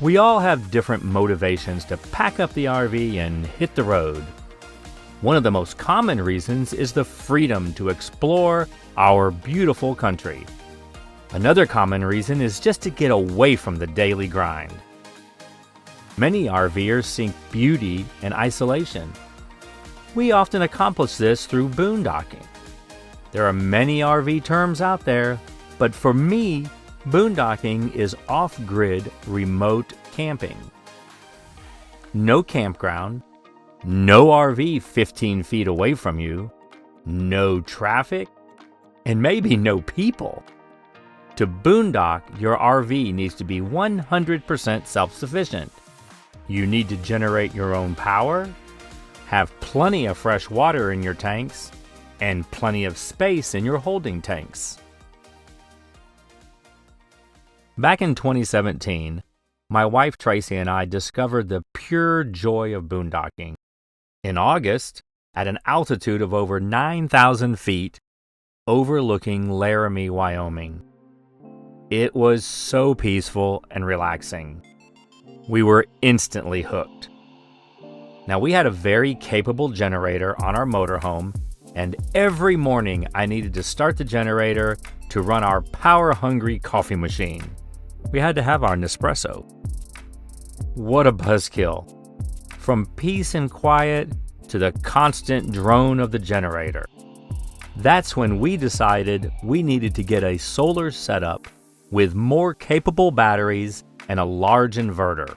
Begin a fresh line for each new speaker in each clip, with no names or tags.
We all have different motivations to pack up the RV and hit the road. One of the most common reasons is the freedom to explore our beautiful country. Another common reason is just to get away from the daily grind. Many RVers seek beauty and isolation. We often accomplish this through boondocking. There are many RV terms out there, but for me, boondocking is off-grid remote camping. No campground, no RV 15 feet away from you, no traffic, and maybe no people. To boondock, your RV needs to be 100% self-sufficient. You need to generate your own power, have plenty of fresh water in your tanks, and plenty of space in your holding tanks. Back in 2017, my wife Tracey and I discovered the pure joy of boondocking. In August, at an altitude of over 9,000 feet, overlooking Laramie, Wyoming. It was so peaceful and relaxing. We were instantly hooked. Now, we had a very capable generator on our motorhome, and every morning I needed to start the generator to run our power-hungry coffee machine. We had to have our Nespresso. What a buzzkill. From peace and quiet to the constant drone of the generator. That's when we decided we needed to get a solar setup with more capable batteries and a large inverter.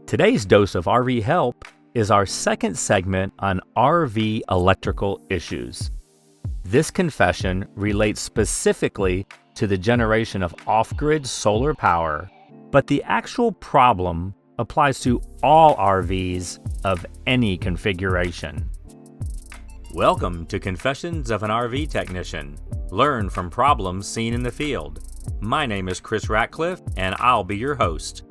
Today's dose of RV help is our second segment on RV electrical issues. This confession relates specifically to the generation of off-grid solar power, but the actual problem applies to all RVs of any configuration. Welcome to Confessions of an RV Technician. Learn from problems seen in the field. My name is Chris Ratcliffe, and I'll be your host.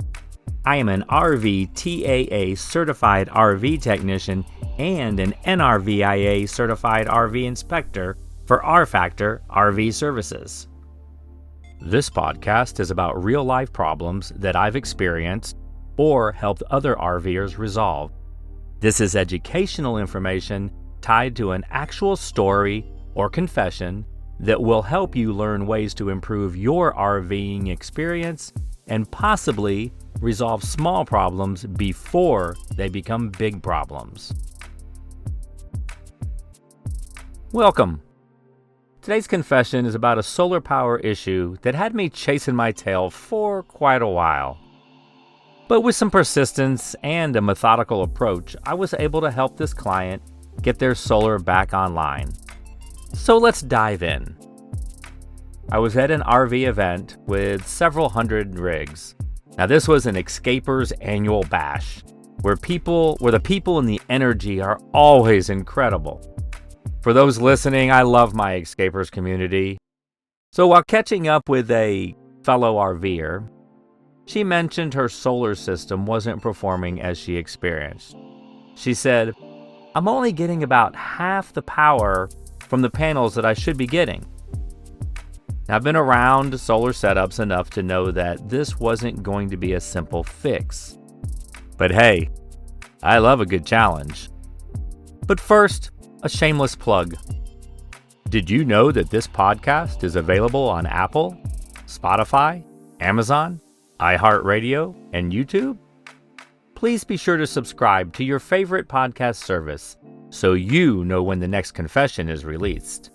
I am an RV TAA certified RV technician and an NRVIA certified RV inspector for R-Factor RV Services. This podcast is about real-life problems that I've experienced or helped other RVers resolve. This is educational information tied to an actual story or confession that will help you learn ways to improve your RVing experience and possibly resolve small problems before they become big problems. Welcome. Today's confession is about a solar power issue that had me chasing my tail for quite a while. But with some persistence and a methodical approach, I was able to help this client get their solar back online. So let's dive in. I was at an RV event with several hundred rigs. Now this was an Escapers annual bash, where the people and the energy are always incredible. For those listening, I love my Escapers community. So while catching up with a fellow RVer, she mentioned her solar system wasn't performing as she experienced. She said, "I'm only getting about half the power from the panels that I should be getting." Now, I've been around solar setups enough to know that this wasn't going to be a simple fix. But hey, I love a good challenge. But first, a shameless plug. Did you know that this podcast is available on Apple, Spotify, Amazon, iHeartRadio, and YouTube? Please be sure to subscribe to your favorite podcast service so you know when the next confession is released.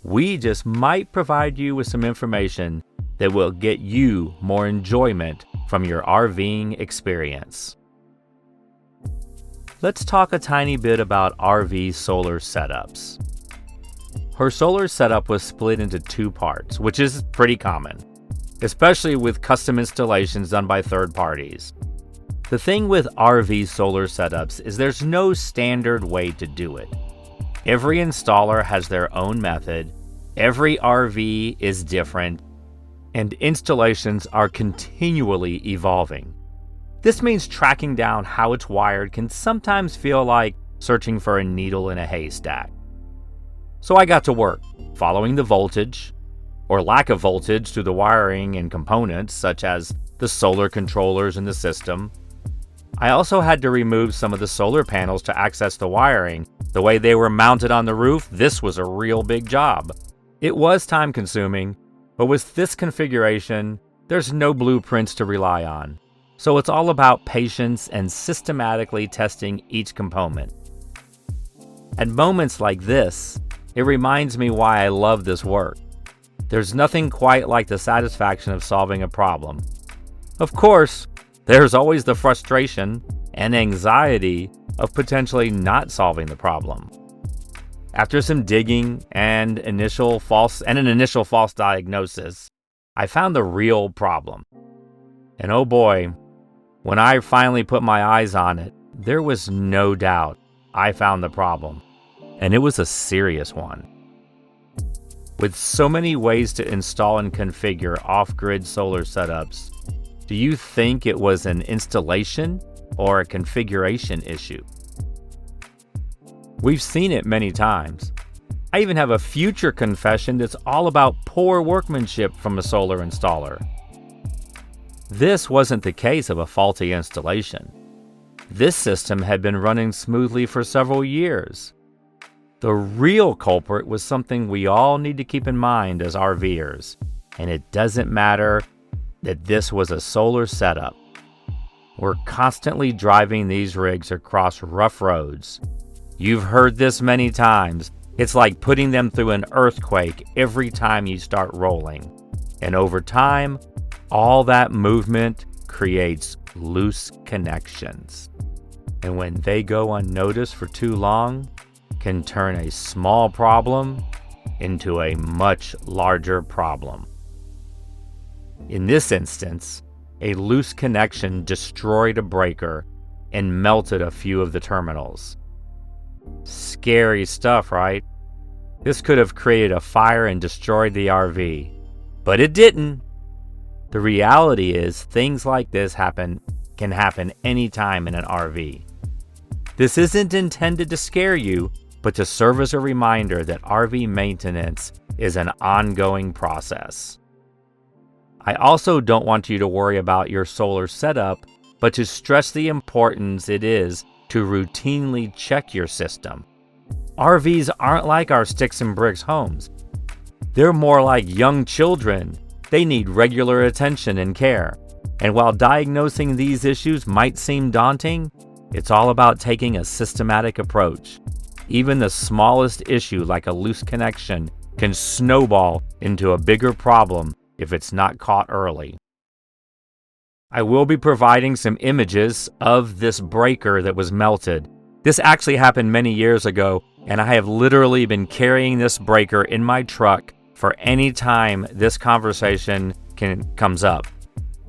We just might provide you with some information that will get you more enjoyment from your RVing experience. Let's talk a tiny bit about RV solar setups. Her solar setup was split into two parts, which is pretty common, especially with custom installations done by third parties. The thing with RV solar setups is there's no standard way to do it. Every installer has their own method, every RV is different, and installations are continually evolving. This means tracking down how it's wired can sometimes feel like searching for a needle in a haystack. So I got to work, following the voltage, or lack of voltage through the wiring and components such as the solar controllers in the system. I also had to remove some of the solar panels to access the wiring. The way they were mounted on the roof, this was a real big job. It was time-consuming, but with this configuration, there's no blueprints to rely on. So it's all about patience and systematically testing each component. At moments like this, it reminds me why I love this work. There's nothing quite like the satisfaction of solving a problem. Of course, there's always the frustration and anxiety of potentially not solving the problem. After some digging and an initial false diagnosis, I found the real problem. And oh boy, when I finally put my eyes on it, there was no doubt I found the problem. And it was a serious one. With so many ways to install and configure off-grid solar setups, do you think it was an installation or a configuration issue? We've seen it many times. I even have a future confession that's all about poor workmanship from a solar installer. This wasn't the case of a faulty installation. This system had been running smoothly for several years. The real culprit was something we all need to keep in mind as RVers, and it doesn't matter that this was a solar setup. We're constantly driving these rigs across rough roads. You've heard this many times. It's like putting them through an earthquake every time you start rolling. And over time, all that movement creates loose connections. And when they go unnoticed for too long, can turn a small problem into a much larger problem. In this instance, a loose connection destroyed a breaker and melted a few of the terminals. Scary stuff, right? This could have created a fire and destroyed the RV, but it didn't. The reality is things like this can happen anytime in an RV. This isn't intended to scare you, but to serve as a reminder that RV maintenance is an ongoing process. I also don't want you to worry about your solar setup, but to stress the importance it is to routinely check your system. RVs aren't like our sticks and bricks homes. They're more like young children. They need regular attention and care. And while diagnosing these issues might seem daunting, it's all about taking a systematic approach. Even the smallest issue, like a loose connection, can snowball into a bigger problem if it's not caught early. I will be providing some images of this breaker that was melted. This actually happened many years ago, and I have literally been carrying this breaker in my truck for any time this conversation comes up.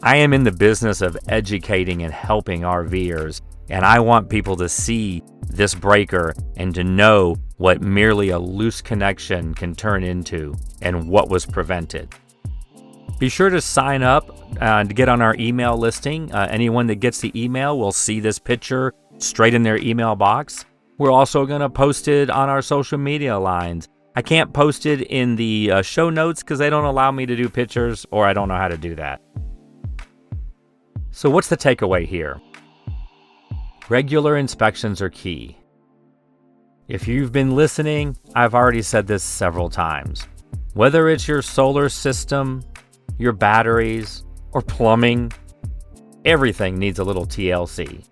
I am in the business of educating and helping RVers, and I want people to see this breaker and to know what merely a loose connection can turn into and what was prevented. Be sure to sign up to get on our email listing. Anyone that gets the email will see this picture straight in their email box. We're also going to post it on our social media lines. I can't post it in the show notes because they don't allow me to do pictures, or I don't know how to do that. So what's the takeaway here? Regular inspections are key. If you've been listening, I've already said this several times. Whether it's your solar system, your batteries, or plumbing, everything needs a little TLC.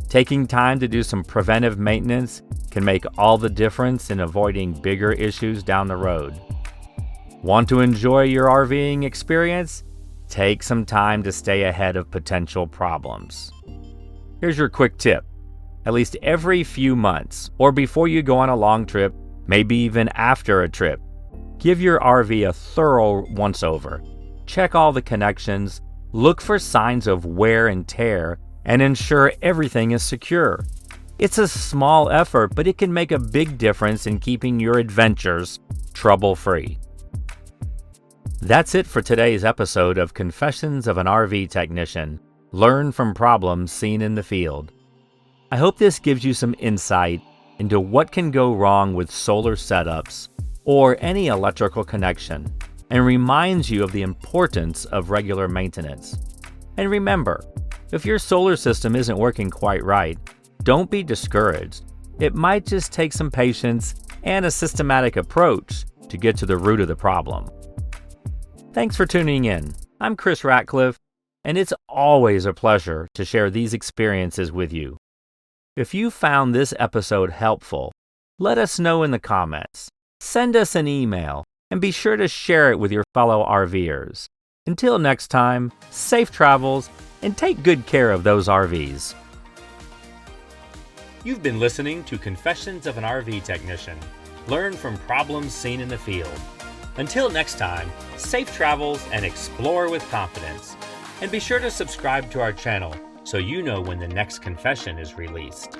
Taking time to do some preventive maintenance can make all the difference in avoiding bigger issues down the road. Want to enjoy your RVing experience? Take some time to stay ahead of potential problems. Here's your quick tip. At least every few months, or before you go on a long trip, maybe even after a trip, give your RV a thorough once-over. Check all the connections, look for signs of wear and tear, and ensure everything is secure. It's a small effort, but it can make a big difference in keeping your adventures trouble-free. That's it for today's episode of Confessions of an RV Technician. Learn from problems seen in the field. I hope this gives you some insight into what can go wrong with solar setups or any electrical connection, and reminds you of the importance of regular maintenance. And remember, if your solar system isn't working quite right, don't be discouraged. It might just take some patience and a systematic approach to get to the root of the problem. Thanks for tuning in. I'm Chris Ratcliffe, and it's always a pleasure to share these experiences with you. If you found this episode helpful, let us know in the comments. Send us an email, and be sure to share it with your fellow RVers. Until next time, safe travels, and take good care of those RVs. You've been listening to Confessions of an RV Technician. Learn from problems seen in the field. Until next time, safe travels and explore with confidence. And be sure to subscribe to our channel so you know when the next confession is released.